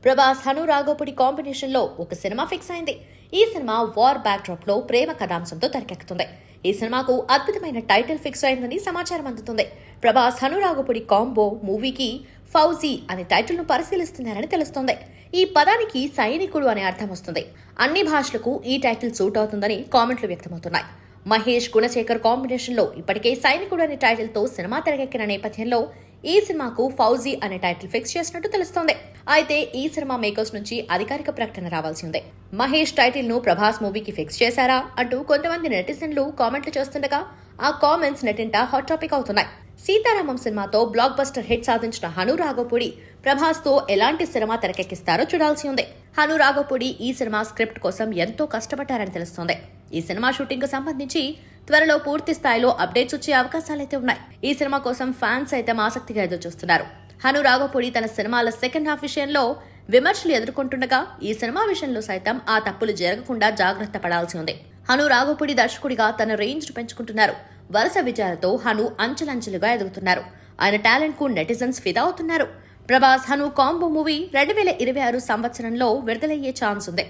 Prabhas Hanu రాఘోపుడి combination లో ఒక cinema fix అయింది. ఈ సినిమా వార్ బ్యాక్ డ్రాప్ లో ప్రేమ కథాంశంతో తెరకెక్కుతుంది. ఈ సినిమాకు అద్భుతమైన టైటిల్ ఫిక్స్ అయిందని సమాచారం అందుతుంది. ప్రభాస్ హను రాఘోపుడి కాంబో మూవీకి ఫౌజీ అనే టైటిల్ ను పరిశీలిస్తున్నారని తెలుస్తోంది. ఈ పదానికి సైనికుడు అనే అర్థం వస్తుంది. అన్ని భాషలకు ఈ టైటిల్ సూట్ అవుతుందని కామెంట్లు వ్యక్తమవుతున్నాయి. మహేష్ గుణశేఖర్ కాంబినేషన్ లో ఇప్పటికే సైనికుడు అనే టైటిల్ తో సినిమా తెరకెక్కిన నేపథ్యంలో ఈ సినిమాకు ఫౌజీ అనే టైటిల్ ఫిక్స్ చేసినట్టు తెలుస్తోంది. అయితే ఈ సినిమా మేకర్స్ నుంచి అధికారిక ప్రకటన రావాల్సి ఉంది. మహేష్ టైటిల్ ను ప్రభాస్ మూవీకి ఫిక్స్ చేశారా అంటూ కొంతమంది నెటిజన్లు కామెంట్లు చేస్తుండగా ఆ కామెంట్స్ నెటింట హాట్ టాపిక్ అవుతున్నాయి. సీతారామం సినిమాతో బ్లాక్ బస్టర్ హిట్ సాధించిన హను రాఘోపుడి ప్రభాస్ తో ఎలాంటి సినిమా తెరకెక్కిస్తారో చూడాల్సి ఉంది. హను రాఘోపుడి ఈ సినిమా స్క్రిప్ట్ కోసం ఎంతో కష్టపడ్డారని తెలుస్తోంది. ఈ సినిమా షూటింగ్ కు సంబంధించి త్వరలో పూర్తి స్థాయిలో అప్డేట్స్ వచ్చే అవకాశాలైతే ఉన్నాయి. ఈ సినిమా కోసం ఫ్యాన్స్ అయితే ఆసక్తిగా ఎదురు చూస్తున్నారు. హను రాఘోపుడి తన సినిమాల సెకండ్ హాఫ్ విషయంలో విమర్శలు ఎదుర్కొంటుండగా ఈ సినిమా విషయంలో సైతం ఆ తప్పులు జరగకుండా జాగ్రత్త పడాల్సి ఉంది. హను రాఘోపుడి దర్శకుడిగా తన రేంజ్ పెంచుకుంటున్నారు. వరుస విజయాలతో హను అంచెలంచెలుగా ఎదుగుతున్నారు. ఆయన టాలెంట్ కు నెటిజన్స్ ఫిదా అవుతున్నారు. ప్రభాస్ హను కాంబో మూవీ 2026 సంవత్సరంలో విడుదలయ్యే ఛాన్స్ ఉంది.